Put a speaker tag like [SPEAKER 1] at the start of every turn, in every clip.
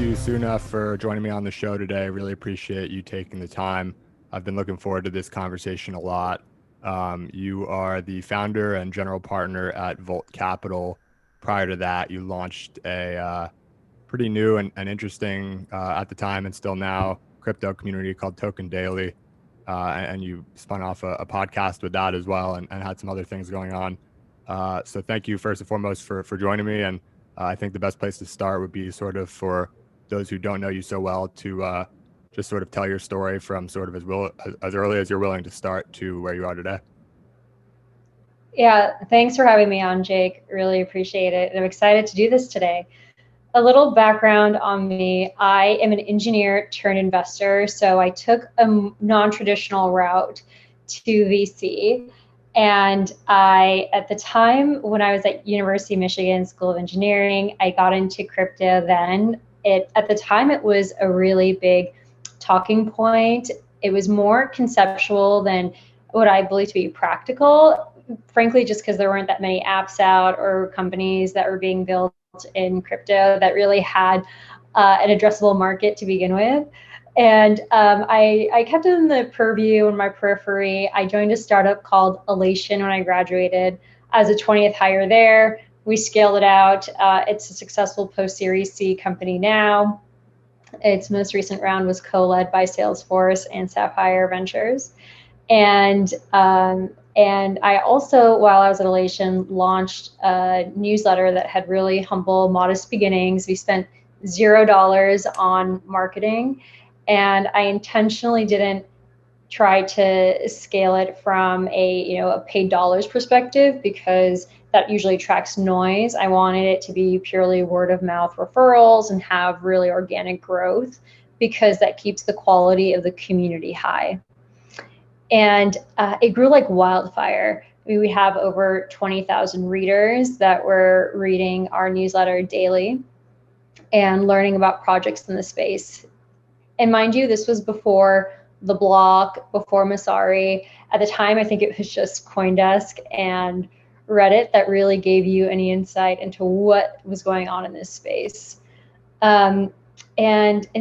[SPEAKER 1] you, Soona, for joining me on the show today. Really appreciate you taking the time. I've been looking forward to this conversation a lot. You are the founder and general partner at Volt Capital. Prior to that, you launched a pretty new and interesting at the time and still now crypto community called Token Daily. And you spun off a podcast with that as well and had some other things going on. So thank you first and foremost for joining me. And I think the best place to start would be sort of for those who don't know you so well to just sort of tell your story from sort of as early as you're willing to start to where you are today.
[SPEAKER 2] Yeah, thanks for having me on, Jake. Really appreciate it. I'm excited to do this today. A little background on me. I am an engineer turned investor. So I took a non-traditional route to VC. And at the time when I was at University of Michigan School of Engineering, I got into crypto then. At the time, it was a really big talking point. It was more conceptual than what I believe to be practical, frankly, just because there weren't that many apps out or companies that were being built in crypto that really had an addressable market to begin with. And I kept it in the purview and my periphery. I joined a startup called Elation when I graduated as a 20th hire there. We scaled it out. It's a successful post-Series C company now. Its most recent round was co-led by Salesforce and Sapphire Ventures. And I also, while I was at Elation, launched a newsletter that had really humble, modest beginnings. We spent $0 on marketing, and I intentionally didn't try to scale it from a paid dollars perspective because that usually attracts noise. I wanted it to be purely word of mouth referrals and have really organic growth because that keeps the quality of the community high. And it grew like wildfire. We have over 20,000 readers that were reading our newsletter daily and learning about projects in the space. And mind you, this was before The Block, before Masari. At the time, I think it was just CoinDesk and Reddit that really gave you any insight into what was going on in this space. And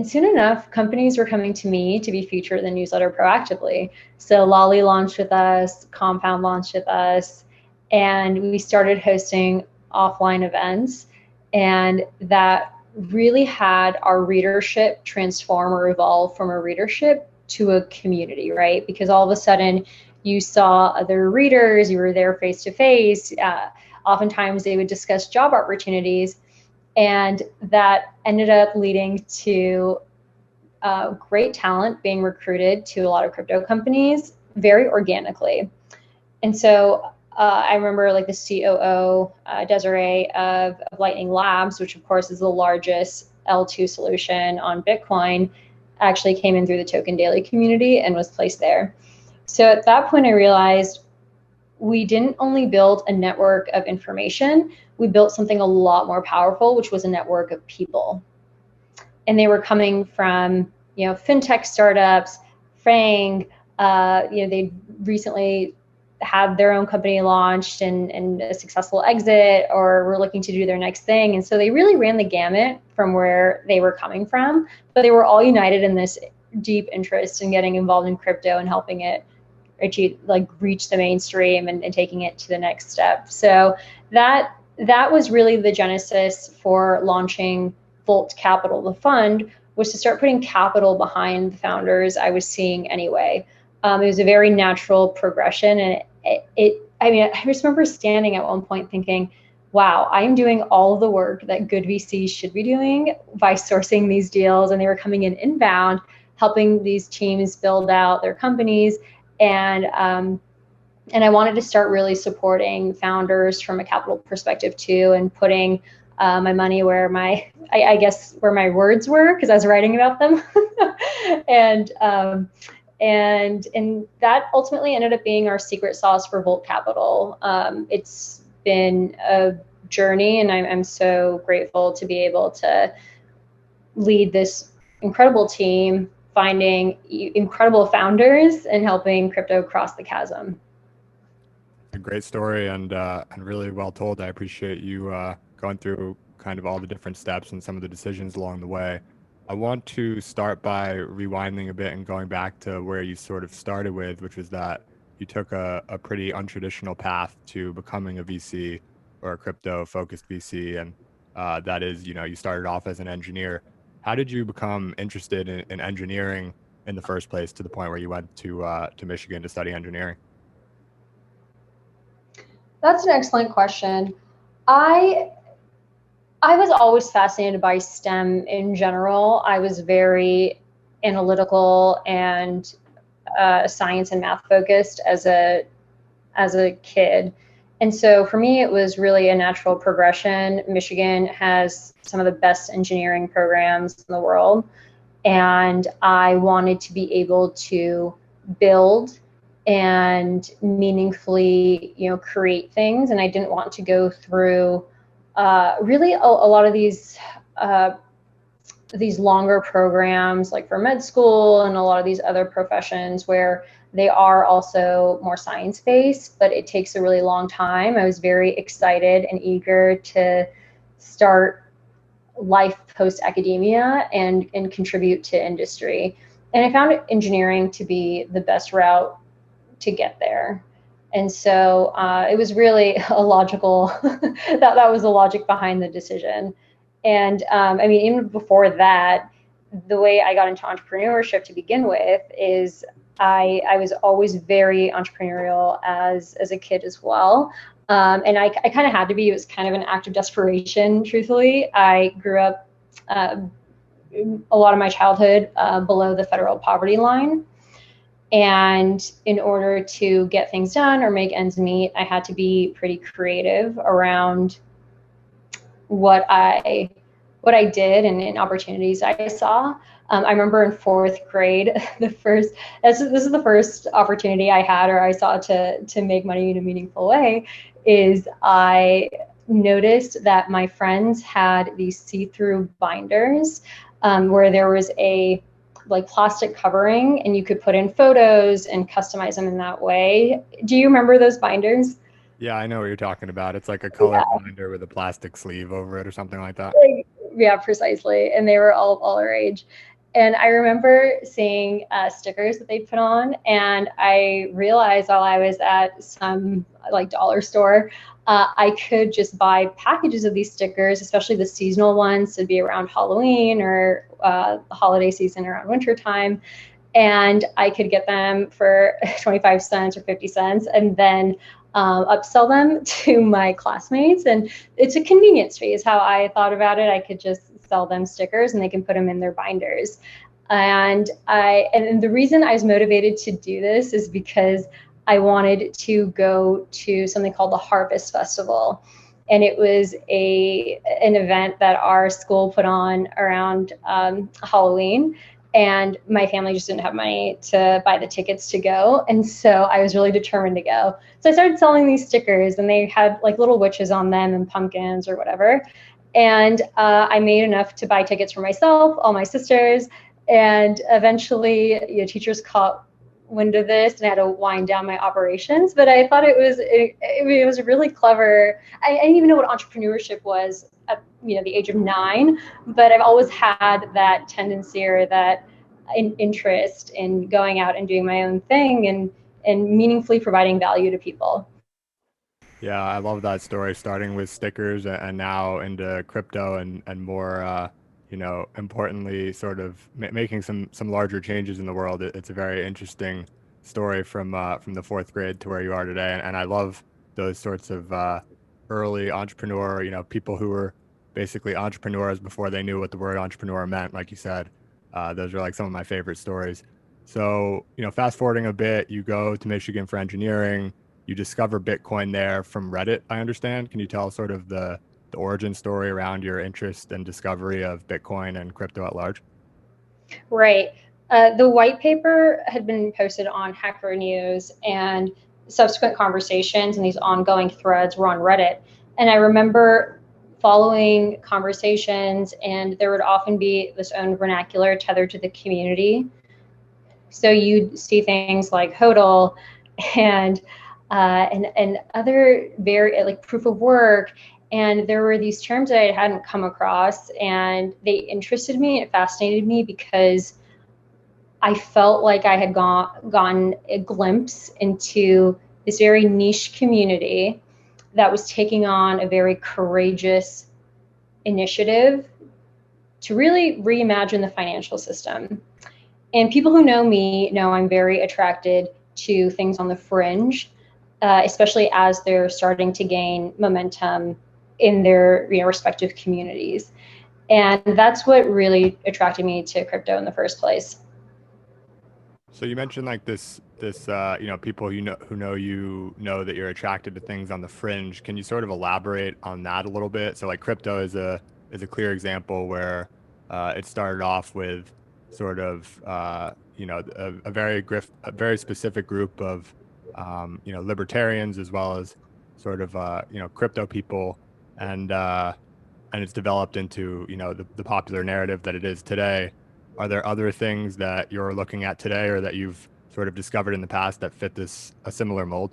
[SPEAKER 2] soon enough, companies were coming to me to be featured in the newsletter proactively. So Lolly launched with us, Compound launched with us, and we started hosting offline events. And that really had our readership transform or evolve from a readership to a community, right? Because all of a sudden you saw other readers, you were there face to face. Oftentimes they would discuss job opportunities. And that ended up leading to great talent being recruited to a lot of crypto companies very organically. And so I remember like the COO, Desiree of Lightning Labs, which of course is the largest L2 solution on Bitcoin, actually came in through the Token Daily community and was placed there. So at that point, I realized we didn't only build a network of information, we built something a lot more powerful, which was a network of people. And they were coming from, fintech startups, Fang, they recently had their own company launched and a successful exit, or were looking to do their next thing. And so they really ran the gamut from where they were coming from, but they were all united in this deep interest in getting involved in crypto and helping it reach the mainstream and taking it to the next step. So that was really the genesis for launching Volt Capital, the fund, was to start putting capital behind the founders I was seeing anyway. It was a very natural progression. And I just remember standing at one point thinking, wow, I'm doing all of the work that good VCs should be doing by sourcing these deals. And they were coming in inbound, helping these teams build out their companies. And I wanted to start really supporting founders from a capital perspective too, and putting my money where I guess where my words were, because I was writing about them. and that ultimately ended up being our secret sauce for Volt Capital. It's been a journey, and I'm so grateful to be able to lead this incredible team, finding incredible founders and helping crypto cross the chasm.
[SPEAKER 1] A great story and really well told. I appreciate you going through kind of all the different steps and some of the decisions along the way. I want to start by rewinding a bit and going back to where you sort of started with, which was that you took a pretty untraditional path to becoming a VC or a crypto focused VC. And that is, you started off as an engineer. How did you become interested in engineering in the first place to the point where you went to Michigan to study engineering?
[SPEAKER 2] That's an excellent question. I I was always fascinated by STEM in general. I was very analytical and science and math focused as a kid. And so for me, it was really a natural progression. Michigan has some of the best engineering programs in the world. And I wanted to be able to build and meaningfully, create things. And I didn't want to go through really a lot of these longer programs like for med school and a lot of these other professions where they are also more science based, but it takes a really long time. I was very excited and eager to start life post academia and contribute to industry. And I found engineering to be the best route to get there. And so it was really a logical, that was the logic behind the decision. And I mean, even before that, the way I got into entrepreneurship to begin with is I was always very entrepreneurial as a kid as well. And I kind of had to be. It was kind of an act of desperation, truthfully. I grew up a lot of my childhood below the federal poverty line. And in order to get things done or make ends meet, I had to be pretty creative around what I did and opportunities I saw. I remember in fourth grade, this is the first opportunity I had or I saw to make money in a meaningful way, is I noticed that my friends had these see-through binders where there was a like plastic covering and you could put in photos and customize them in that way. Do you remember those binders?
[SPEAKER 1] Yeah, I know what you're talking about. It's like a colored binder with a plastic sleeve over it or something like that.
[SPEAKER 2] Yeah, precisely. And they were all our age. And I remember seeing stickers that they put on, and I realized while I was at some like dollar store, I could just buy packages of these stickers, especially the seasonal ones. It'd be around Halloween or the holiday season around winter time, and I could get them for 25 cents or 50 cents, and then upsell them to my classmates. And it's a convenience fee is how I thought about it. I could just sell them stickers and they can put them in their binders. And the reason I was motivated to do this is because I wanted to go to something called the Harvest Festival. And it was an event that our school put on around Halloween. And my family just didn't have money to buy the tickets to go. And so I was really determined to go. So I started selling these stickers, and they had like little witches on them and pumpkins or whatever. And I made enough to buy tickets for myself, all my sisters, and eventually, teachers caught wind of this, and I had to wind down my operations. But I thought it was really clever. I didn't even know what entrepreneurship was at the age of 9, but I've always had that tendency or that interest in going out and doing my own thing and meaningfully providing value to people.
[SPEAKER 1] Yeah, I love that story, starting with stickers and now into crypto and more, importantly, sort of making some larger changes in the world. It's a very interesting story from the fourth grade to where you are today, and I love those sorts of early entrepreneur, people who were basically entrepreneurs before they knew what the word entrepreneur meant. Like you said, those are like some of my favorite stories. So, fast forwarding a bit, you go to Michigan for engineering. You discover Bitcoin there from Reddit, I understand. Can you tell sort of the origin story around your interest and discovery of Bitcoin and crypto at large?
[SPEAKER 2] Right. The white paper had been posted on Hacker News, and subsequent conversations and these ongoing threads were on Reddit. And I remember following conversations, and there would often be this own vernacular tethered to the community. So you'd see things like HODL and other very like proof of work. And there were these terms that I hadn't come across, and they interested me. It fascinated me because I felt like I had gotten a glimpse into this very niche community that was taking on a very courageous initiative to really reimagine the financial system. And people who know me know I'm very attracted to things on the fringe, especially as they're starting to gain momentum in their respective communities. And that's what really attracted me to crypto in the first place.
[SPEAKER 1] So you mentioned like people who know you know that you're attracted to things on the fringe. Can you sort of elaborate on that a little bit? So like crypto is a clear example where it started off with sort of a very specific group of libertarians as well as sort of crypto people, and and it's developed into the popular narrative that it is today. Are there other things that you're looking at today or that you've sort of discovered in the past that fit a similar mold?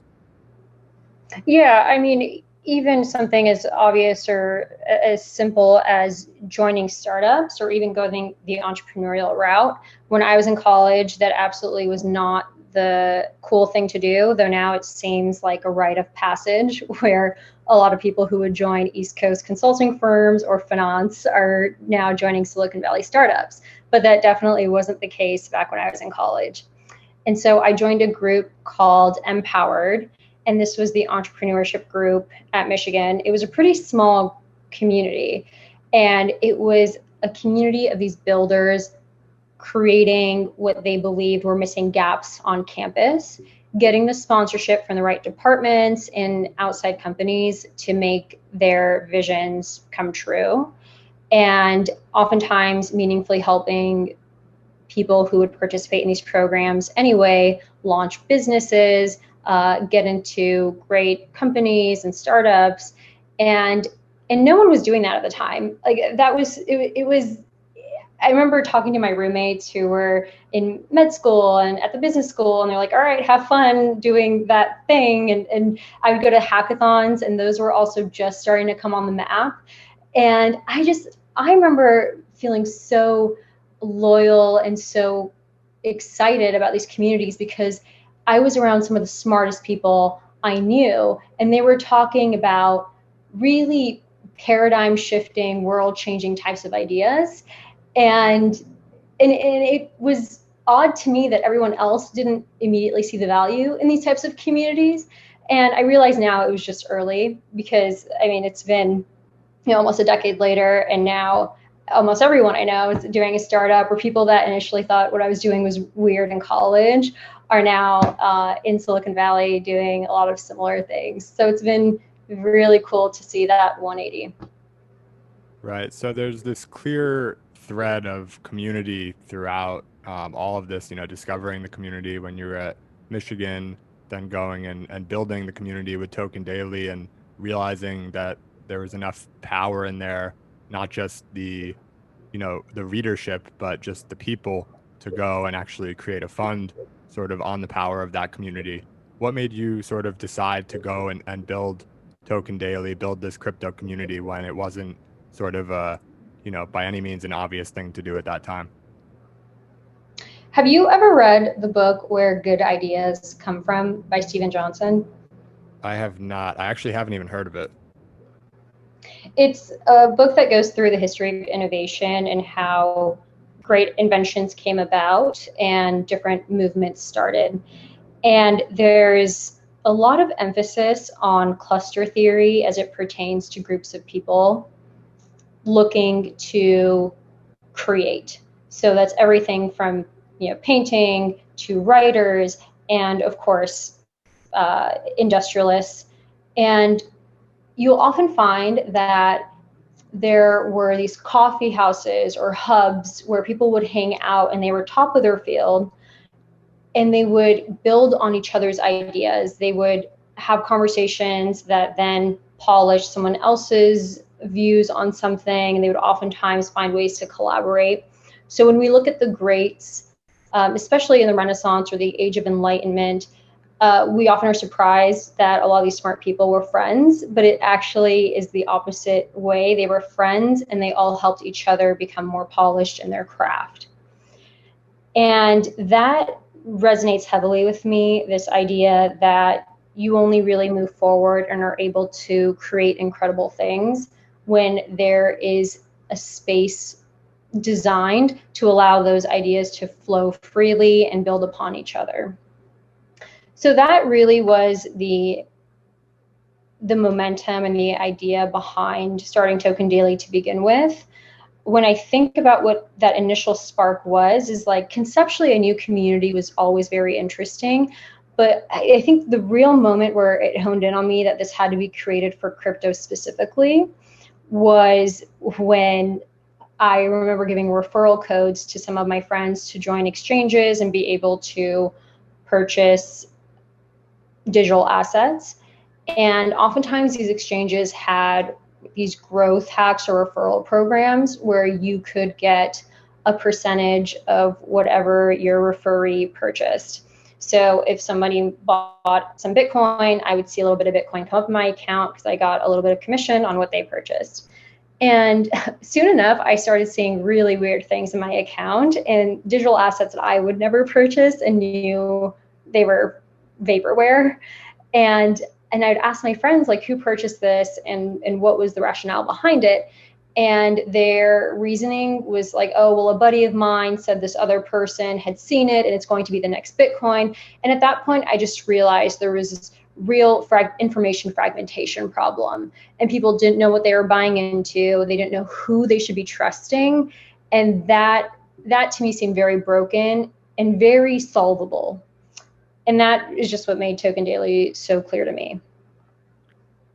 [SPEAKER 2] Yeah, I mean, even something as obvious or as simple as joining startups or even going the entrepreneurial route. When I was in college, that absolutely was not the cool thing to do, though now it seems like a rite of passage where a lot of people who would join East Coast consulting firms or finance are now joining Silicon Valley startups. But that definitely wasn't the case back when I was in college. And so I joined a group called Empowered, and this was the entrepreneurship group at Michigan. It was a pretty small community, and it was a community of these builders creating what they believed were missing gaps on campus, getting the sponsorship from the right departments and outside companies to make their visions come true, and oftentimes meaningfully helping people who would participate in these programs anyway launch businesses, get into great companies and startups, and no one was doing that at the time. Like that was it was. I remember talking to my roommates who were in med school and at the business school, and they're like, all right, have fun doing that thing. And I would go to hackathons, and those were also just starting to come on the map. And I remember feeling so loyal and so excited about these communities because I was around some of the smartest people I knew, and they were talking about really paradigm shifting, world changing types of ideas. And it was odd to me that everyone else didn't immediately see the value in these types of communities. And I realize now it was just early because I mean it's been almost a decade later, and now almost everyone I know is doing a startup, or people that initially thought what I was doing was weird in college are now in Silicon Valley doing a lot of similar things. So it's been really cool to see that 180.
[SPEAKER 1] Right. So there's this clear thread of community throughout all of this, discovering the community when you were at Michigan, then going and building the community with Token Daily and realizing that there was enough power in there, not just the readership, but just the people to go and actually create a fund sort of on the power of that community. What made you sort of decide to go and build Token Daily, build this crypto community when it wasn't sort of by any means an obvious thing to do at that time?
[SPEAKER 2] Have you ever read the book Where Good Ideas Come From by Stephen Johnson?
[SPEAKER 1] I have not. I actually haven't even heard of it.
[SPEAKER 2] It's a book that goes through the history of innovation and how great inventions came about and different movements started. And there's a lot of emphasis on cluster theory as it pertains to groups of people looking to create. So that's everything from painting to writers and of course industrialists. And you'll often find that there were these coffee houses or hubs where people would hang out and they were top of their field, and they would build on each other's ideas. They would have conversations that then polish someone else's views on something, and they would oftentimes find ways to collaborate. So when we look at the greats, especially in the Renaissance or the Age of Enlightenment, We often are surprised that a lot of these smart people were friends, but it actually is the opposite way. They were friends and they all helped each other become more polished in their craft. And that resonates heavily with me, this idea that you only really move forward and are able to create incredible things when there is a space designed to allow those ideas to flow freely and build upon each other. So that really was the momentum and the idea behind starting Token Daily to begin with. When I think about what that initial spark was, is like conceptually a new community was always very interesting. But I think the real moment where it honed in on me that this had to be created for crypto specifically was when I remember giving referral codes to some of my friends to join exchanges and be able to purchase digital assets. And oftentimes these exchanges had these growth hacks or referral programs where you could get a percentage of whatever your referee purchased. So if somebody bought some Bitcoin, I would see a little bit of Bitcoin come up in my account because I got a little bit of commission on what they purchased. And soon enough, I started seeing really weird things in my account and digital assets that I would never purchase and knew they were vaporware. And I'd ask my friends, like, who purchased this and what was the rationale behind it? And their reasoning was like, oh, well, a buddy of mine said this other person had seen it and it's going to be the next Bitcoin. And at that point, I just realized there was this real information fragmentation problem. And people didn't know what they were buying into. They didn't know who they should be trusting. And that to me seemed very broken and very solvable. And that is just what made Token Daily so clear to me.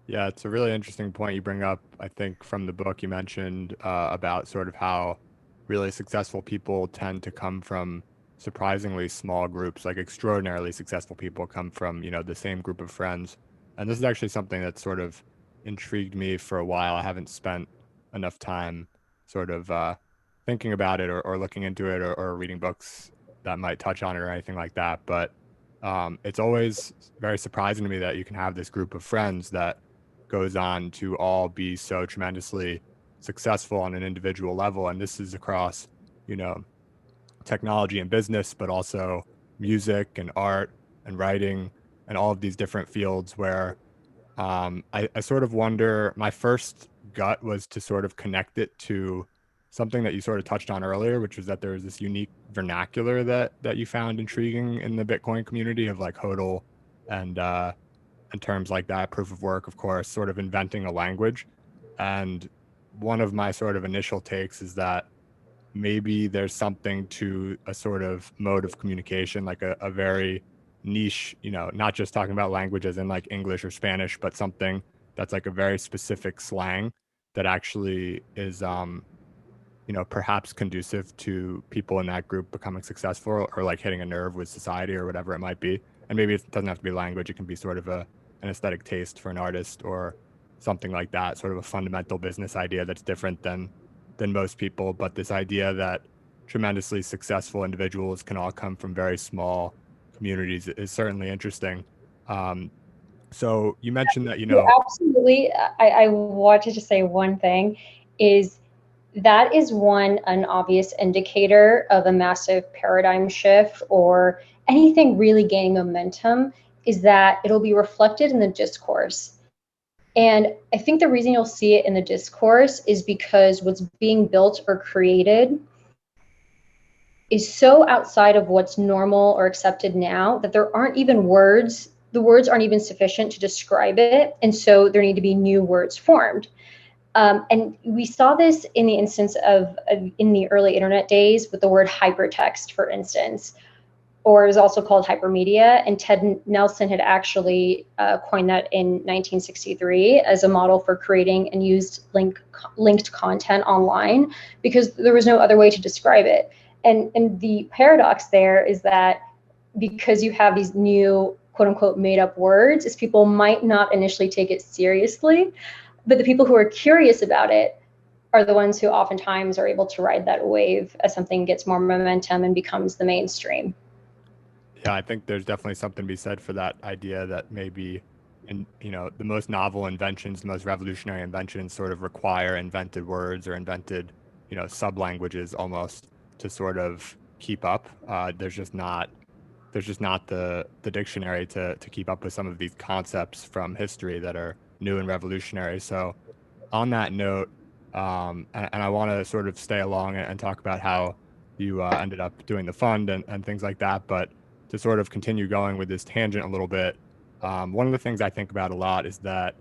[SPEAKER 1] Yeah, it's a really interesting point you bring up. I think from the book you mentioned about sort of how really successful people tend to come from surprisingly small groups, like extraordinarily successful people come from, the same group of friends. And this is actually something that sort of intrigued me for a while. I haven't spent enough time sort of thinking about it or looking into it or reading books that might touch on it or anything like that. But it's always very surprising to me that you can have this group of friends that goes on to all be so tremendously successful on an individual level. And this is across, technology and business, but also music and art and writing and all of these different fields where I sort of wonder, my first gut was to sort of connect it to something that you sort of touched on earlier, which was that there was this unique vernacular that you found intriguing in the Bitcoin community of like HODL and terms like that, proof of work, of course, sort of inventing a language. And one of my sort of initial takes is that maybe there's something to a sort of mode of communication, like a very niche, not just talking about languages in like English or Spanish, but something that's like a very specific slang that actually is, perhaps conducive to people in that group becoming successful or like hitting a nerve with society or whatever it might be. And maybe it doesn't have to be language. It can be sort of an aesthetic taste for an artist or something like that, sort of a fundamental business idea that's different than most people. But this idea that tremendously successful individuals can all come from very small communities is certainly interesting. So you mentioned that,
[SPEAKER 2] Absolutely. I wanted to say one thing is that is an obvious indicator of a massive paradigm shift or anything really gaining momentum is that it'll be reflected in the discourse. And I think the reason you'll see it in the discourse is because what's being built or created is so outside of what's normal or accepted now that there aren't even words. The words aren't even sufficient to describe it. And so there need to be new words formed. And we saw this in the instance of in the early internet days with the word hypertext, for instance, or it was also called hypermedia. And Ted Nelson had actually coined that in 1963 as a model for creating and used linked content online because there was no other way to describe it. And the paradox there is that because you have these new quote unquote made up words, is people might not initially take it seriously, but the people who are curious about it are the ones who oftentimes are able to ride that wave as something gets more momentum and becomes the mainstream.
[SPEAKER 1] Yeah, I think there's definitely something to be said for that idea that maybe, the most novel inventions, the most revolutionary inventions sort of require invented words or invented, sub languages almost to sort of keep up. There's just not the dictionary to keep up with some of these concepts from history that are new and revolutionary. So on that note, and I want to sort of stay along and talk about how you ended up doing the fund and things like that. But to sort of continue going with this tangent a little bit, one of the things I think about a lot is that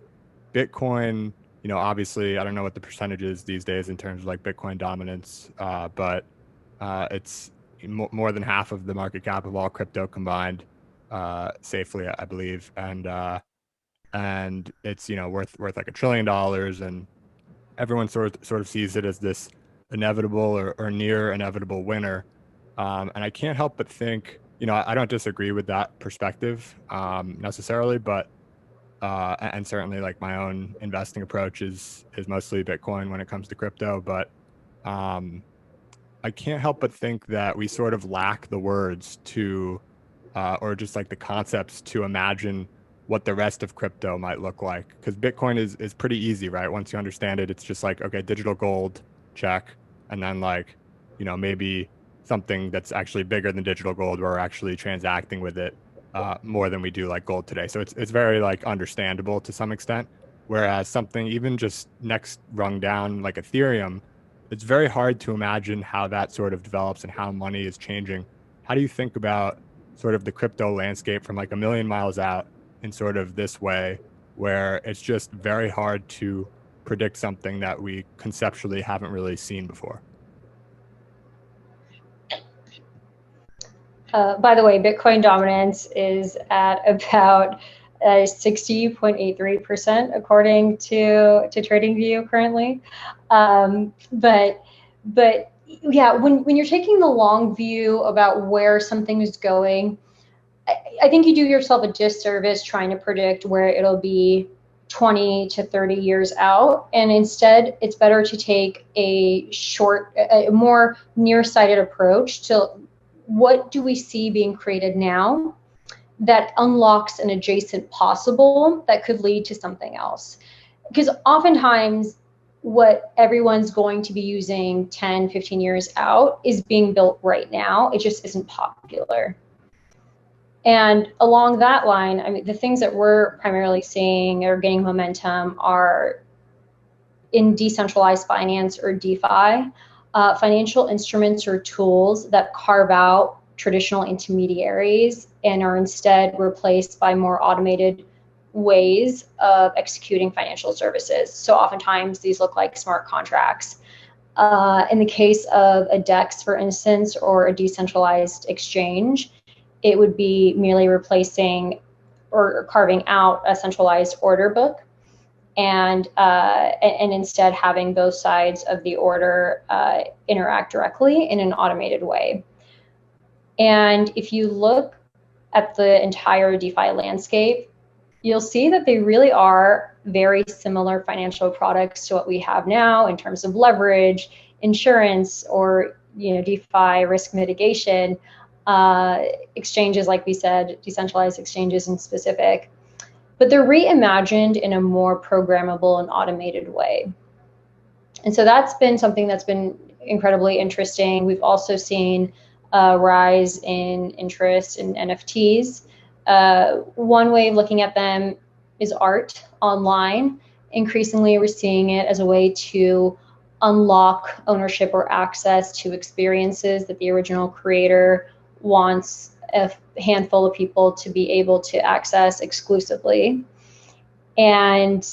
[SPEAKER 1] Bitcoin, obviously, I don't know what the percentage is these days in terms of like Bitcoin dominance, but it's more than half of the market cap of all crypto combined, safely, I believe, and it's worth like $1 trillion, and everyone sort of sees it as this inevitable or near inevitable winner. And I can't help but think, I don't disagree with that perspective necessarily, but and certainly like my own investing approach is mostly Bitcoin when it comes to crypto, but um, I can't help but think that we sort of lack the words to, or just like the concepts to imagine what the rest of crypto might look like. Because Bitcoin is pretty easy, right? Once you understand it, it's just like, okay, digital gold, check. And then like, maybe something that's actually bigger than digital gold where we're actually transacting with it more than we do like gold today. So it's very like understandable to some extent. Whereas something even just next rung down like Ethereum, it's very hard to imagine how that sort of develops and how money is changing. How do you think about sort of the crypto landscape from like a million miles out in sort of this way, where it's just very hard to predict something that we conceptually haven't really seen before?
[SPEAKER 2] By the way, Bitcoin dominance is at about 60.83% according to TradingView currently. But yeah, when you're taking the long view about where something is going, I think you do yourself a disservice trying to predict where it'll be 20 to 30 years out. And instead, it's better to take a more nearsighted approach to what do we see being created now that unlocks an adjacent possible that could lead to something else. Because oftentimes, what everyone's going to be using 10, 15 years out is being built right now. It just isn't popular. And along that line, I mean, the things that we're primarily seeing or gaining momentum are in decentralized finance or DeFi, financial instruments or tools that carve out traditional intermediaries and are instead replaced by more automated ways of executing financial services. So oftentimes these look like smart contracts. In the case of a DEX, for instance, or a decentralized exchange, it would be merely replacing or carving out a centralized order book and instead having both sides of the order interact directly in an automated way. And if you look at the entire DeFi landscape, you'll see that they really are very similar financial products to what we have now in terms of leverage, insurance, or DeFi risk mitigation, exchanges, like we said, decentralized exchanges in specific. But they're reimagined in a more programmable and automated way. And so that's been something that's been incredibly interesting. We've also seen a rise in interest in NFTs. One way of looking at them is art online. Increasingly, we're seeing it as a way to unlock ownership or access to experiences that the original creator wants a handful of people to be able to access exclusively. And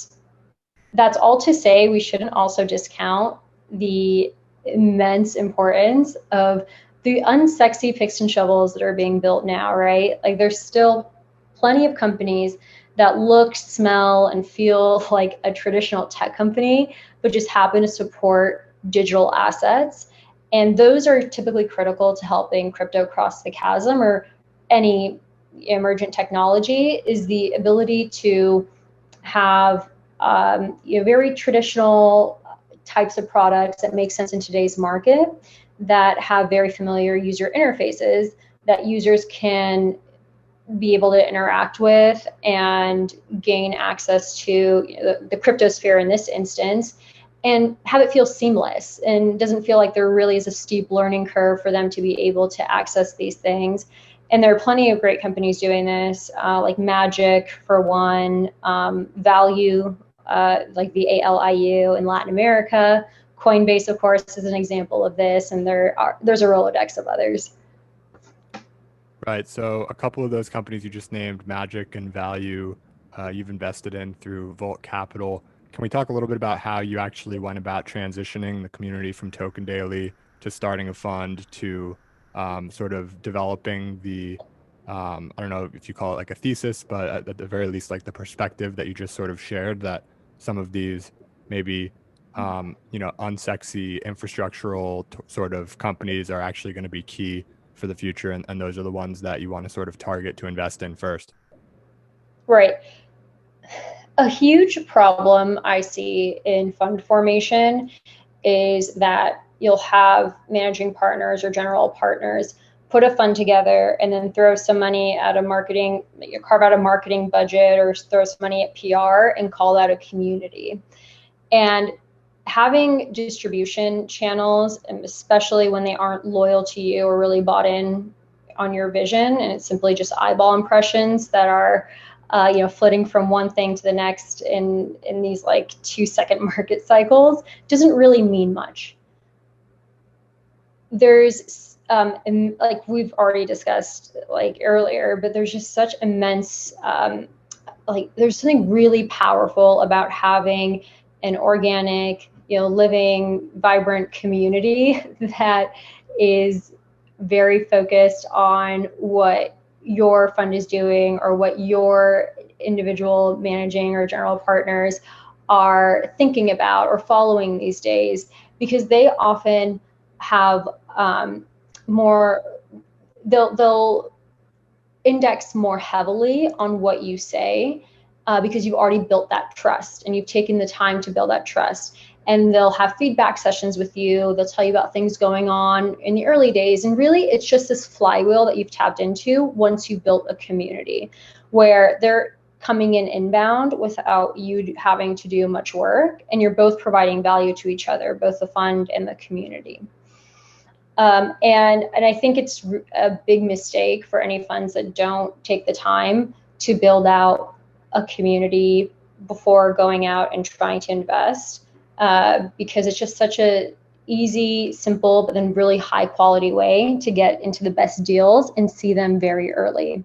[SPEAKER 2] that's all to say we shouldn't also discount the immense importance of the unsexy picks and shovels that are being built now, right? Like there's still plenty of companies that look, smell, and feel like a traditional tech company, but just happen to support digital assets. And those are typically critical to helping crypto cross the chasm, or any emergent technology, is the ability to have very traditional types of products that make sense in today's market, that have very familiar user interfaces, that users can be able to interact with and gain access to, you know, the cryptosphere in this instance, and have it feel seamless and doesn't feel like there really is a steep learning curve for them to be able to access these things. And there are plenty of great companies doing this, like Magic for one, Value, like VALIU in Latin America. Coinbase, of course, is an example of this, and there's a Rolodex of others.
[SPEAKER 1] Right. So a couple of those companies you just named, Magic and Value, you've invested in through Volt Capital. Can we talk a little bit about how you actually went about transitioning the community from Token Daily to starting a fund to sort of developing the, I don't know if you call it like a thesis, but at the very least, like the perspective that you just sort of shared, that some of these maybe unsexy infrastructural sort of companies are actually going to be key for the future, and those are the ones that you want to sort of target to invest in first.
[SPEAKER 2] Right. A huge problem I see in fund formation is that you'll have managing partners or general partners put a fund together and then throw some money at a marketing, you carve out a marketing budget or throw some money at PR and call that a community. And having distribution channels, and especially when they aren't loyal to you or really bought in on your vision, and it's simply just eyeball impressions that are flitting from one thing to the next in these like 2-second market cycles, doesn't really mean much. There's and like we've already discussed like earlier, but there's just such immense there's something really powerful about having an organic, living, vibrant community that is very focused on what your fund is doing or what your individual managing or general partners are thinking about or following these days, because they often have more, they'll index more heavily on what you say, because you've already built that trust and you've taken the time to build that trust. And they'll have feedback sessions with you. They'll tell you about things going on in the early days. And really, it's just this flywheel that you've tapped into once you've built a community, where they're coming in inbound without you having to do much work. And you're both providing value to each other, both the fund and the community. And I think it's a big mistake for any funds that don't take the time to build out a community before going out and trying to invest, because it's just such a easy, simple, but then really high quality way to get into the best deals and see them very early.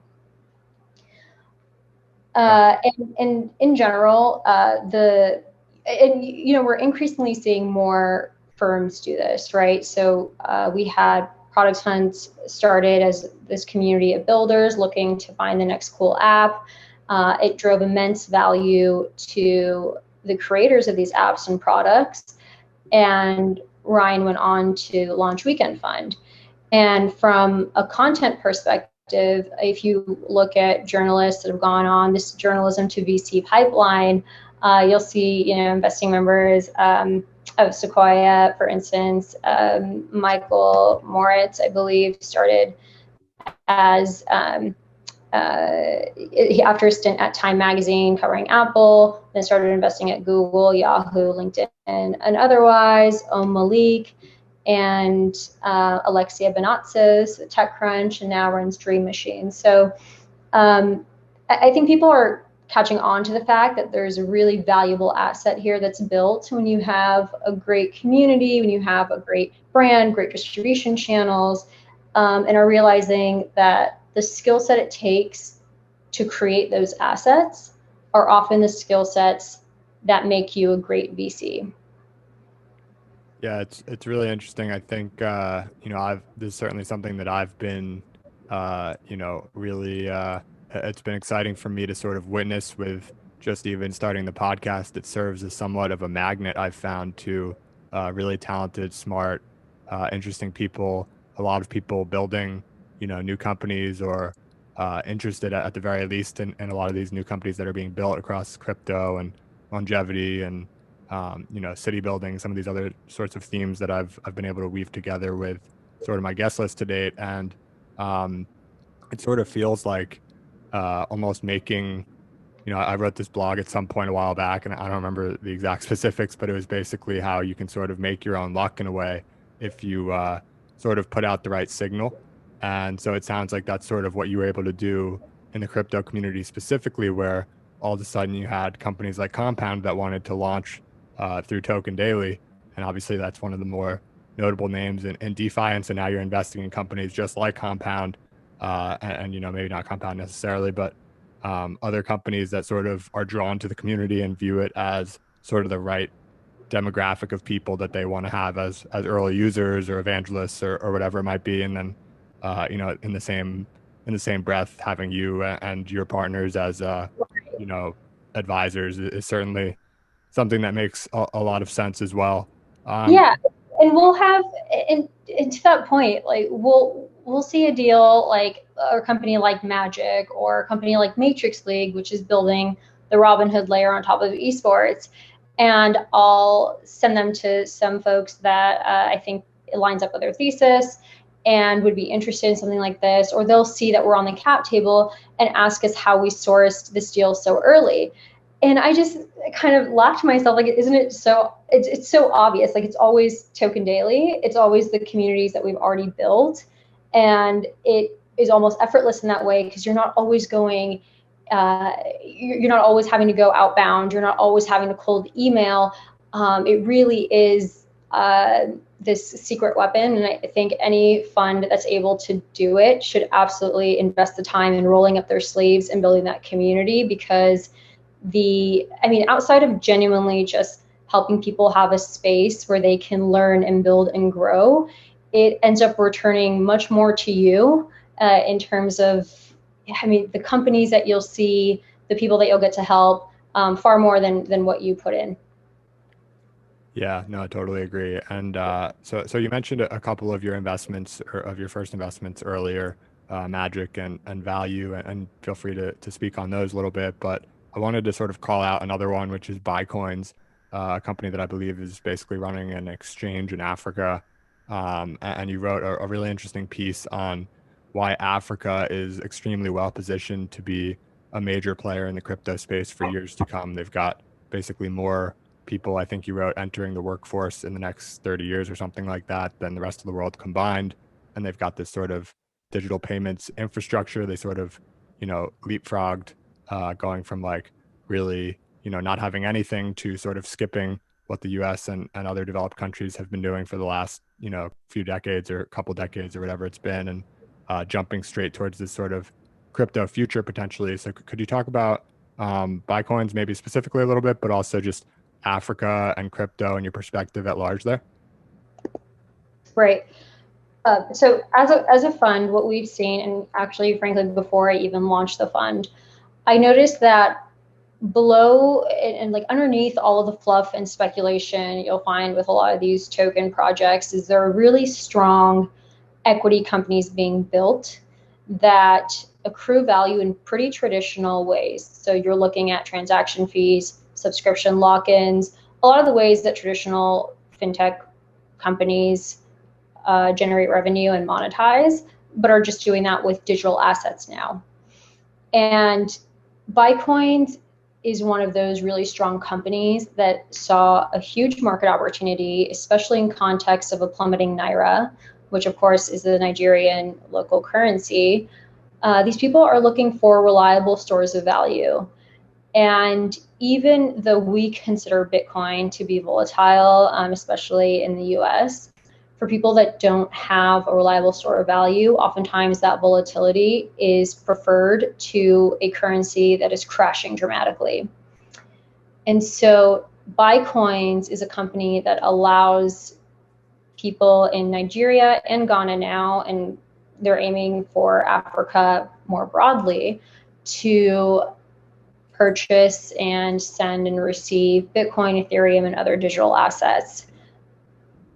[SPEAKER 2] And in general, we're increasingly seeing more firms do this, right? So we had Product Hunt started as this community of builders looking to find the next cool app. It drove immense value to the creators of these apps and products. And Ryan went on to launch Weekend Fund. And from a content perspective, if you look at journalists that have gone on this journalism to VC pipeline, you'll see, investing members of Sequoia, for instance. Michael Moritz, I believe, started as after a stint at Time Magazine covering Apple, then started investing at Google, Yahoo, LinkedIn, and otherwise. Malik and Alexia Benatzos, TechCrunch, and now runs Dream Machine. So I think people are catching on to the fact that there's a really valuable asset here that's built when you have a great community, when you have a great brand, great distribution channels, and are realizing that the skill set it takes to create those assets are often the skill sets that make you a great VC.
[SPEAKER 1] Yeah, it's really interesting. I think this is certainly something that I've been really it's been exciting for me to sort of witness with just even starting the podcast. It serves as somewhat of a magnet, I've found, to really talented, smart, interesting people. A lot of people building, new companies or interested at the very least in a lot of these new companies that are being built across crypto and longevity and city building, some of these other sorts of themes that I've been able to weave together with sort of my guest list to date. And it sort of feels like almost making, I wrote this blog at some point a while back, and I don't remember the exact specifics, but it was basically how you can sort of make your own luck in a way if you sort of put out the right signal. And so it sounds like that's sort of what you were able to do in the crypto community specifically, where all of a sudden you had companies like Compound that wanted to launch through Token Daily. And obviously that's one of the more notable names in DeFi. And so now you're investing in companies just like Compound, and maybe not Compound necessarily, but other companies that sort of are drawn to the community and view it as sort of the right demographic of people that they want to have as early users or evangelists or whatever it might be. And then in the same breath, having you and your partners as you know advisors is certainly something that makes a lot of sense as well. um,
[SPEAKER 2] Yeah, and we'll have, and to that point, like we'll see a deal like a company like Magic or a company like Matrix League, which is building the Robinhood layer on top of esports, and I'll send them to some folks that I think it lines up with their thesis and would be interested in something like this, or they'll see that we're on the cap table and ask us how we sourced this deal so early. And I just kind of laughed to myself, like, isn't it so, it's so obvious. Like, it's always Token Daily, it's always the communities that we've already built, and it is almost effortless in that way, because you're not always going, you're not always having to go outbound, you're not always having to cold email. It really is this secret weapon, and I think any fund that's able to do it should absolutely invest the time in rolling up their sleeves and building that community. Because outside of genuinely just helping people have a space where they can learn and build and grow, it ends up returning much more to you in terms of, the companies that you'll see, the people that you'll get to help, far more than what you put in.
[SPEAKER 1] Yeah, no, I totally agree. And so you mentioned a couple of your investments or of your first investments earlier, Magic and Value, and feel free to speak on those a little bit. But I wanted to sort of call out another one, which is Buycoins, a company that I believe is basically running an exchange in Africa. And you wrote a really interesting piece on why Africa is extremely well positioned to be a major player in the crypto space for years to come. They've got basically more people, I think you wrote, entering the workforce in the next 30 years or something like that than the rest of the world combined. And they've got this sort of digital payments infrastructure. They sort of, leapfrogged, going from like really, not having anything to sort of skipping what the US and other developed countries have been doing for the last, few decades or a couple decades or whatever it's been, and jumping straight towards this sort of crypto future potentially. So could you talk about Bitcoins maybe specifically a little bit, but also just Africa and crypto and your perspective at large there?
[SPEAKER 2] Right. So as a fund, what we've seen, and actually, frankly, before I even launched the fund, I noticed that below and like underneath all of the fluff and speculation you'll find with a lot of these token projects is there are really strong equity companies being built that accrue value in pretty traditional ways. So you're looking at transaction fees, subscription lock-ins, a lot of the ways that traditional fintech companies generate revenue and monetize, but are just doing that with digital assets now. And Bitcoin is one of those really strong companies that saw a huge market opportunity, especially in context of a plummeting naira, which of course is the Nigerian local currency. These people are looking for reliable stores of value. And even though we consider Bitcoin to be volatile, especially in the US, for people that don't have a reliable store of value, oftentimes that volatility is preferred to a currency that is crashing dramatically. And so Bitcoins is a company that allows people in Nigeria and Ghana now, and they're aiming for Africa more broadly, to purchase and send and receive Bitcoin, Ethereum, and other digital assets.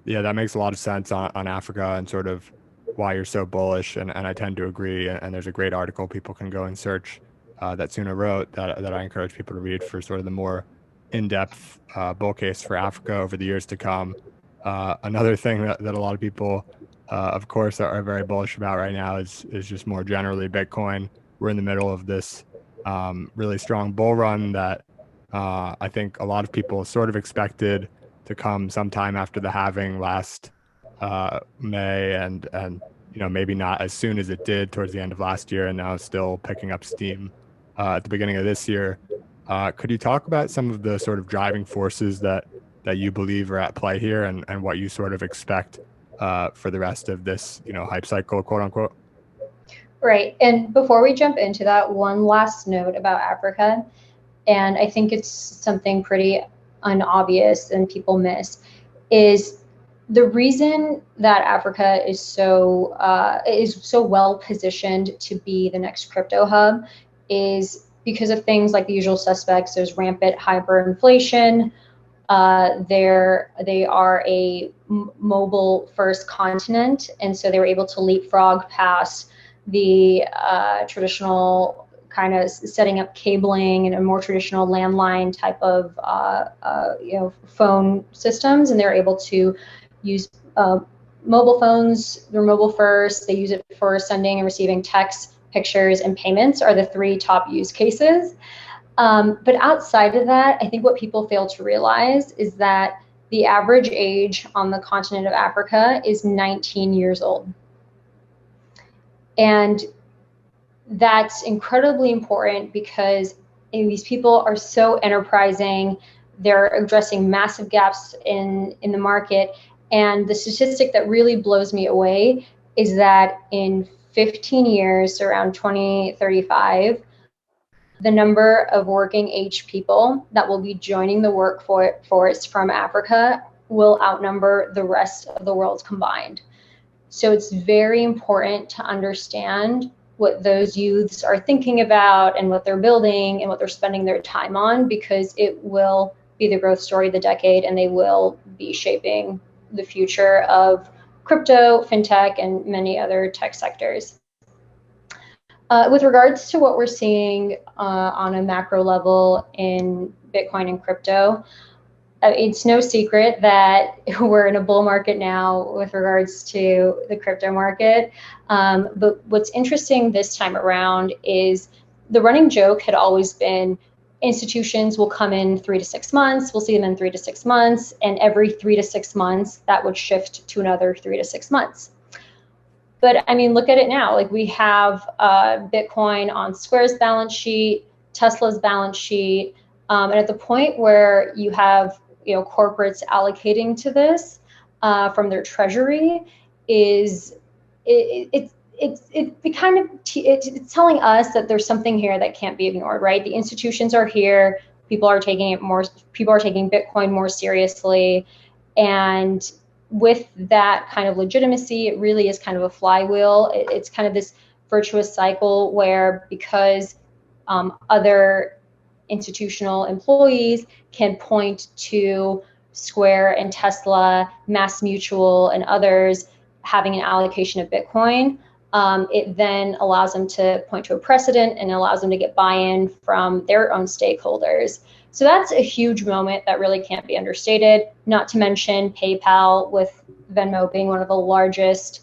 [SPEAKER 1] Yeah, that makes a lot of sense on Africa and sort of why you're so bullish. And I tend to agree. And there's a great article people can go and search that Soona wrote that I encourage people to read for sort of the more in-depth bull case for Africa over the years to come. Another thing that a lot of people of course, are very bullish about right now is just more generally Bitcoin. We're in the middle of this really strong bull run that I think a lot of people sort of expected to come sometime after the halving last May, and maybe not as soon as it did towards the end of last year, and now still picking up steam at the beginning of this year. Could you talk about some of the sort of driving forces that you believe are at play here, and what you sort of expect for the rest of this, hype cycle, quote unquote?
[SPEAKER 2] Right. And before we jump into that, one last note about Africa, and I think it's something pretty unobvious and people miss, is the reason that Africa is so well positioned to be the next crypto hub is because of things like the usual suspects. There's rampant hyperinflation. They are a mobile first continent, and so they were able to leapfrog past the traditional kind of setting up cabling and a more traditional landline type of phone systems, and they're able to use mobile phones. They're mobile first. They use it for sending and receiving texts, pictures, and payments are the three top use cases. But outside of that, I think what people fail to realize is that the average age on the continent of Africa is 19 years old. And that's incredibly important because these people are so enterprising. They're addressing massive gaps in the market. And the statistic that really blows me away is that in 15 years, around 2035, the number of working age people that will be joining the workforce from Africa will outnumber the rest of the world combined. So it's very important to understand what those youths are thinking about and what they're building and what they're spending their time on, because it will be the growth story of the decade, and they will be shaping the future of crypto, fintech, and many other tech sectors. With regards to what we're seeing on a macro level in Bitcoin and crypto, it's no secret that we're in a bull market now with regards to the crypto market. But what's interesting this time around is the running joke had always been institutions will come in 3 to 6 months. We'll see them in 3 to 6 months. And every 3 to 6 months, that would shift to another 3 to 6 months. But I mean, look at it now. Like, we have Bitcoin on Square's balance sheet, Tesla's balance sheet, and at the point where you have corporates allocating to this from their treasury, it's telling us that there's something here that can't be ignored, right? The institutions are here. People are taking Bitcoin more seriously, and with that kind of legitimacy, it really is kind of a flywheel. It's kind of this virtuous cycle where, because other institutional employees can point to Square and Tesla, Mass Mutual, and others having an allocation of Bitcoin, it then allows them to point to a precedent and allows them to get buy-in from their own stakeholders. So that's a huge moment that really can't be understated, not to mention PayPal, with Venmo being one of the largest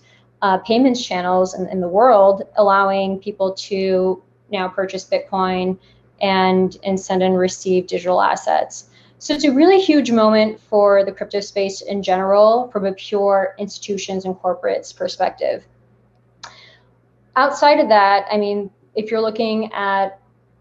[SPEAKER 2] payments channels in the world, allowing people to now purchase Bitcoin and send and receive digital assets. So it's a really huge moment for the crypto space in general from a pure institutions and corporates perspective. Outside of that, I mean, if you're looking at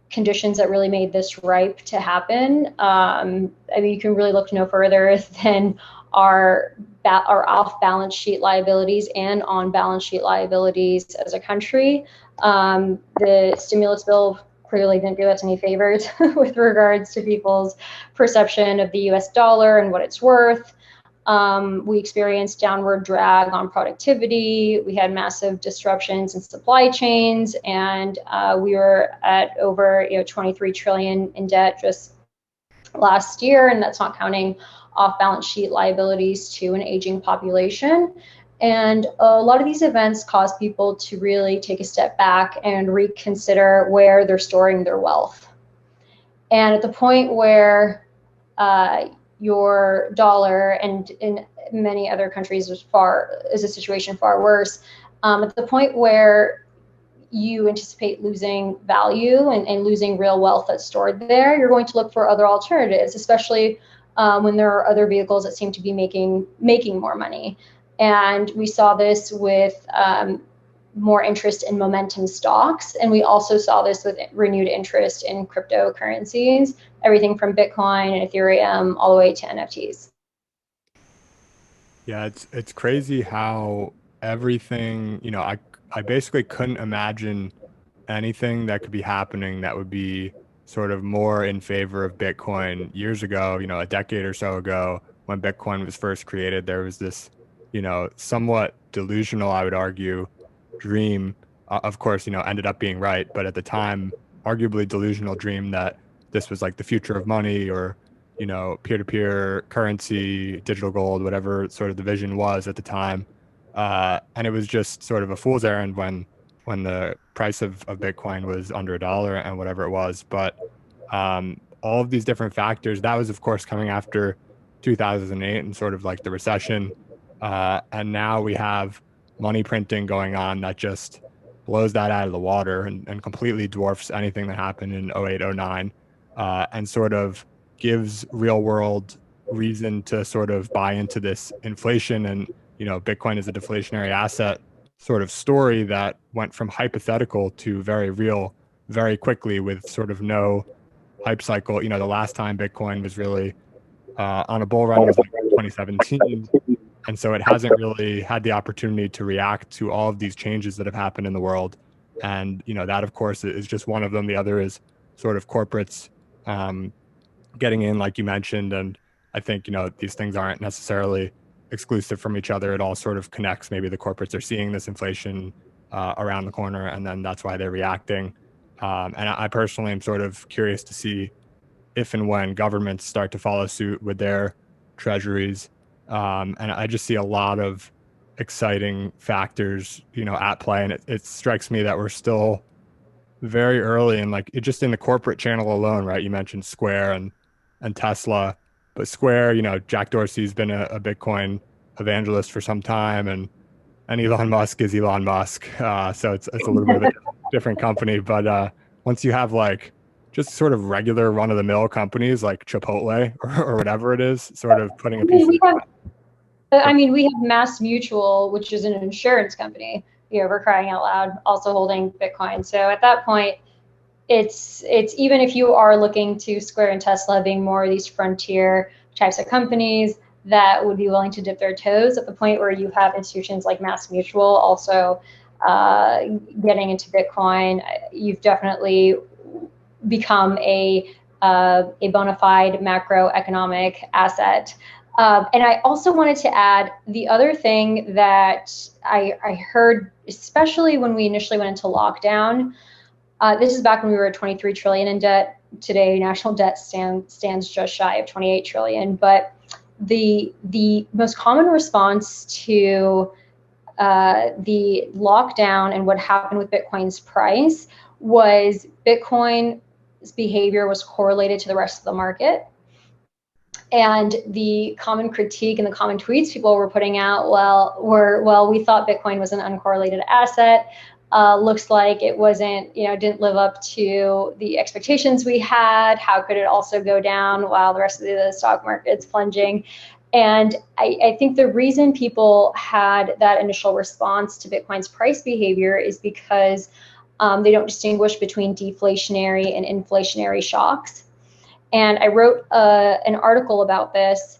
[SPEAKER 2] conditions that really made this ripe to happen, I mean, you can really look no further than our off-balance sheet liabilities and on-balance sheet liabilities as a country. The stimulus bill clearly didn't do us any favors with regards to people's perception of the US dollar and what it's worth. We experienced downward drag on productivity. We had massive disruptions in supply chains, and we were at over 23 trillion in debt just last year, and that's not counting off-balance sheet liabilities to an aging population. And a lot of these events cause people to really take a step back and reconsider where they're storing their wealth. And at the point where your dollar, and many other countries is a situation far worse. At the point where you anticipate losing value and losing real wealth that's stored there, you're going to look for other alternatives, especially when there are other vehicles that seem to be making more money. And we saw this with more interest in momentum stocks. And we also saw this with renewed interest in cryptocurrencies, everything from Bitcoin and Ethereum all the way to NFTs.
[SPEAKER 1] Yeah, it's crazy how everything, I basically couldn't imagine anything that could be happening that would be sort of more in favor of Bitcoin years ago, a decade or so ago when Bitcoin was first created. There was this, somewhat delusional, I would argue, dream, of course, ended up being right, but at the time, arguably delusional dream that this was like the future of money or, peer-to-peer currency, digital gold, whatever sort of the vision was at the time. And it was just sort of a fool's errand when the price of Bitcoin was under $1 and whatever it was. But all of these different factors, that was, of course, coming after 2008 and sort of like the recession. And now we have money printing going on that just blows that out of the water and completely dwarfs anything that happened in 08, 09, and sort of gives real world reason to sort of buy into this inflation and, Bitcoin is a deflationary asset sort of story that went from hypothetical to very real very quickly with sort of no hype cycle. The last time Bitcoin was really on a bull run was like 2017. And so it hasn't really had the opportunity to react to all of these changes that have happened in the world. And, that, of course, is just one of them. The other is sort of corporates getting in, like you mentioned. And I think, these things aren't necessarily exclusive from each other. It all sort of connects. Maybe the corporates are seeing this inflation around the corner, and then that's why they're reacting. And I personally am sort of curious to see if and when governments start to follow suit with their treasuries. And I just see a lot of exciting factors, at play. And it strikes me that we're still very early in like it just in the corporate channel alone, right? You mentioned Square and Tesla, but Square, Jack Dorsey's been a Bitcoin evangelist for some time, and Elon Musk is Elon Musk. So it's a little bit of a different company, but once you have like just sort of regular run of the mill companies like Chipotle or whatever it is, sort of putting a piece of
[SPEAKER 2] we have Mass Mutual, which is an insurance company, for crying out loud, also holding Bitcoin. So at that point, it's even if you are looking to Square and Tesla being more of these frontier types of companies that would be willing to dip their toes, at the point where you have institutions like Mass Mutual also getting into Bitcoin, you've definitely become a bona fide macroeconomic asset. And I also wanted to add the other thing that I heard, especially when we initially went into lockdown. This is back when we were at 23 trillion in debt. Today, national debt stands just shy of 28 trillion. But the most common response to the lockdown and what happened with Bitcoin's price was Bitcoin's behavior was correlated to the rest of the market. And the common critique and the common tweets people were putting out, we thought Bitcoin was an uncorrelated asset. Looks like it wasn't, didn't live up to the expectations we had. How could it also go down while the rest of the stock market's plunging? And I think the reason people had that initial response to Bitcoin's price behavior is because they don't distinguish between deflationary and inflationary shocks. And I wrote an article about this,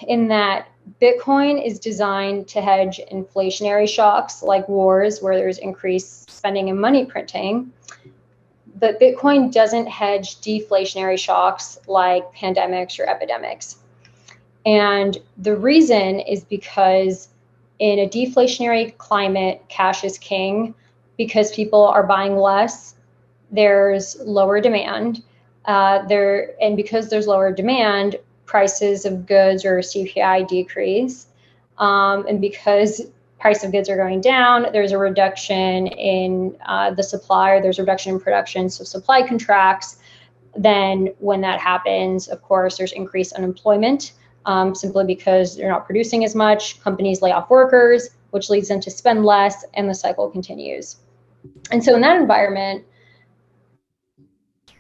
[SPEAKER 2] in that Bitcoin is designed to hedge inflationary shocks like wars, where there's increased spending and money printing. But Bitcoin doesn't hedge deflationary shocks like pandemics or epidemics. And the reason is because in a deflationary climate, cash is king. Because people are buying less, there's lower demand. And because there's lower demand, prices of goods or CPI decrease. And because price of goods are going down, there's a reduction in the supply, or there's a reduction in production, so supply contracts. Then when that happens, of course, there's increased unemployment. simply because they're not producing as much. Companies lay off workers, which leads them to spend less, and the cycle continues. And so in that environment,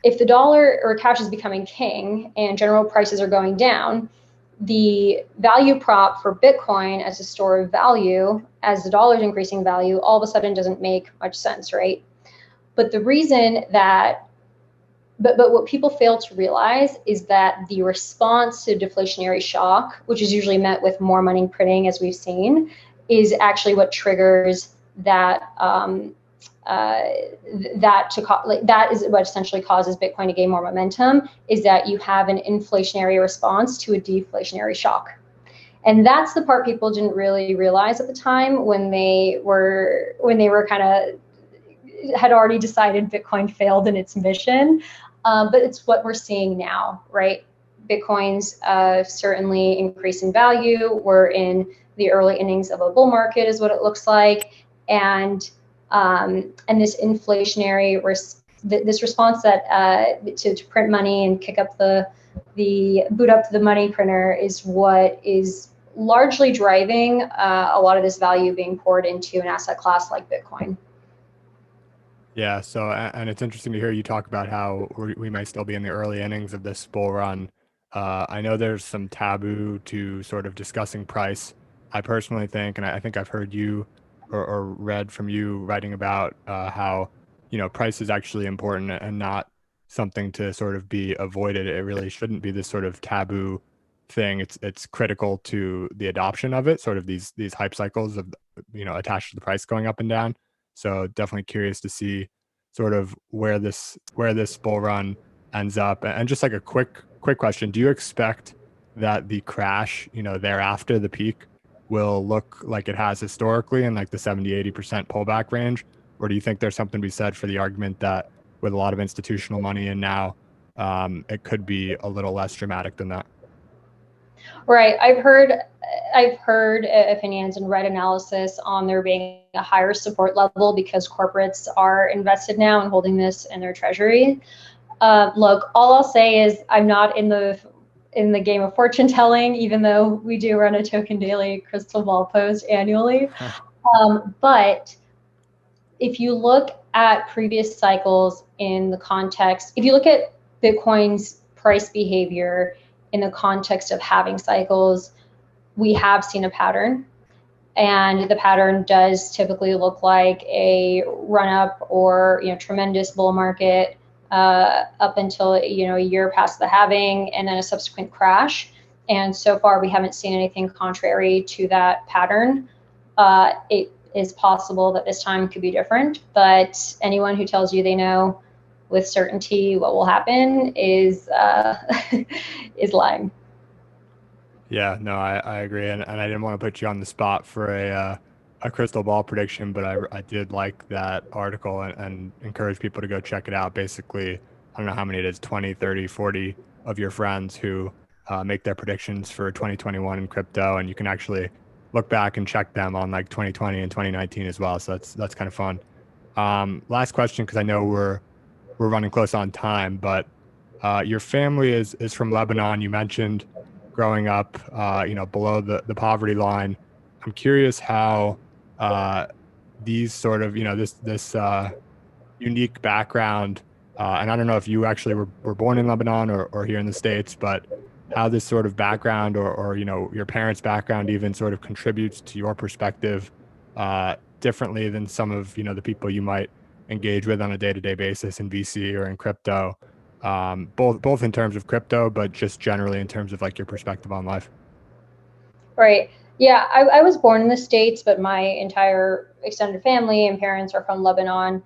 [SPEAKER 2] if the dollar or cash is becoming king and general prices are going down, the value prop for Bitcoin as a store of value, as the dollar is increasing value, all of a sudden doesn't make much sense, right? But the reason that, but what people fail to realize is that the response to deflationary shock, which is usually met with more money printing, as we've seen, is actually what triggers that. That is what essentially causes Bitcoin to gain more momentum, is that you have an inflationary response to a deflationary shock. And that's the part people didn't really realize at the time when they were kind of had already decided Bitcoin failed in its mission. But it's what we're seeing now, right? Bitcoin's certainly increase in value. We're in the early innings of a bull market is what it looks like. And this inflationary this response that to print money and kick up the boot up the money printer is what is largely driving a lot of this value being poured into an asset class like Bitcoin.
[SPEAKER 1] Yeah. So, and it's interesting to hear you talk about how we might still be in the early innings of this bull run. I know there's some taboo to sort of discussing price. I personally think, and I think I've heard you or read from you writing about how, price is actually important and not something to sort of be avoided. It really shouldn't be this sort of taboo thing. It's critical to the adoption of it, sort of these hype cycles of, attached to the price going up and down. So definitely curious to see sort of where this bull run ends up. And just like a quick question, do you expect that the crash, thereafter the peak will look like it has historically in like the 70-80% pullback range? Or do you think there's something to be said for the argument that with a lot of institutional money in now, it could be a little less dramatic than that?
[SPEAKER 2] Right. I've heard opinions and read analysis on there being a higher support level because corporates are invested now and holding this in their treasury. Look, all I'll say is I'm not in the game of fortune telling, even though we do run a token daily crystal ball post annually. But if you look at previous cycles in the context, if you look at Bitcoin's price behavior in the context of halving cycles, we have seen a pattern. And the pattern does typically look like a run up or tremendous bull market up until a year past the halving, and then a subsequent crash. And so far, we haven't seen anything contrary to that pattern. It is possible that this time could be different, but anyone who tells you they know with certainty what will happen is is lying.
[SPEAKER 1] Yeah, no, I agree, and I didn't want to put you on the spot for a crystal ball prediction, but I did like that article and encourage people to go check it out. Basically, I don't know how many it is, 20, 30, 40 of your friends who make their predictions for 2021 in crypto, and you can actually look back and check them on like 2020 and 2019 as well. So that's kind of fun. Last question, because I know we're running close on time, but your family is from Lebanon. You mentioned growing up, below the poverty line. I'm curious how these sort of, this unique background, and I don't know if you actually were born in Lebanon or here in the States, but how this sort of background or your parents' background even sort of contributes to your perspective differently than some of, the people you might engage with on a day-to-day basis in VC or in crypto. Both in terms of crypto, but just generally in terms of like your perspective on life.
[SPEAKER 2] Right. Yeah, I was born in the States, but my entire extended family and parents are from Lebanon.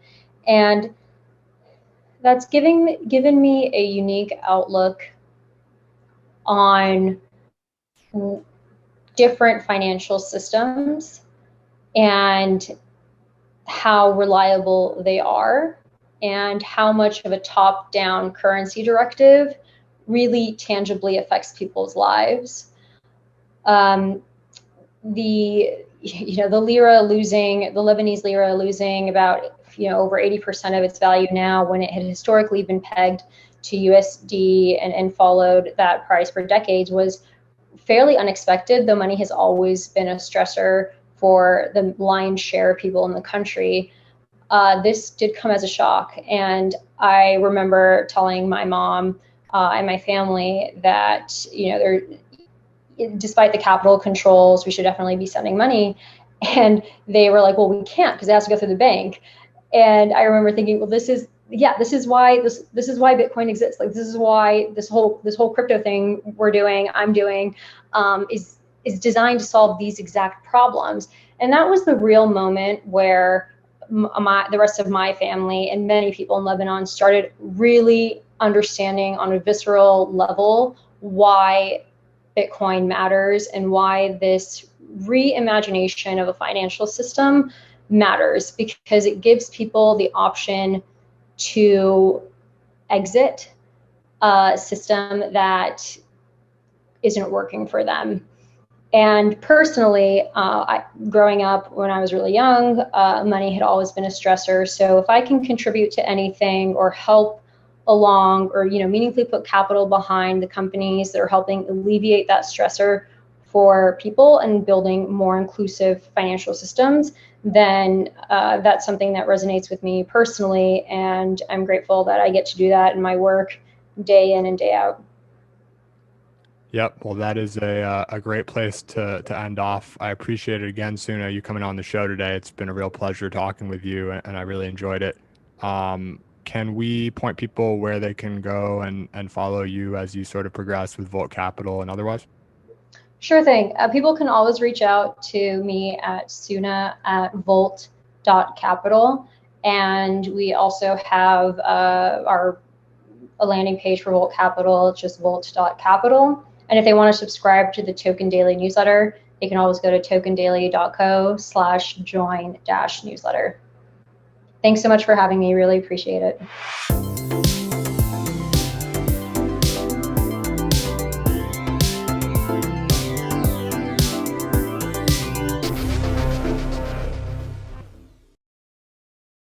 [SPEAKER 2] And that's given me a unique outlook on different financial systems and how reliable they are, and how much of a top-down currency directive really tangibly affects people's lives. The Lebanese lira losing about over 80% of its value now, when it had historically been pegged to USD and followed that price for decades, was fairly unexpected, though money has always been a stressor for the lion's share of people in the country. This did come as a shock. And I remember telling my mom and my family that, despite the capital controls, we should definitely be sending money. And they were like, well, we can't because it has to go through the bank. And I remember thinking, well, this is why Bitcoin exists. Like, this is why this whole crypto thing I'm doing, is designed to solve these exact problems. And that was the real moment where the rest of my family and many people in Lebanon started really understanding on a visceral level why Bitcoin matters and why this reimagination of a financial system matters, because it gives people the option to exit a system that isn't working for them. And personally, growing up when I was really young, money had always been a stressor. So if I can contribute to anything or help along, or meaningfully put capital behind the companies that are helping alleviate that stressor for people and building more inclusive financial systems, then that's something that resonates with me personally. And I'm grateful that I get to do that in my work day in and day out.
[SPEAKER 1] Yep. Well, that is a great place to end off. I appreciate it again, Soona, you coming on the show today. It's been a real pleasure talking with you, and I really enjoyed it. Can we point people where they can go and follow you as you sort of progress with Volt Capital and otherwise?
[SPEAKER 2] Sure thing. People can always reach out to me at Soona@volt.capital. And we also have a landing page for Volt Capital. It's just volt.capital. And if they want to subscribe to the Token Daily newsletter, they can always go to tokendaily.co/join-newsletter. Thanks so much for having me. Really appreciate it.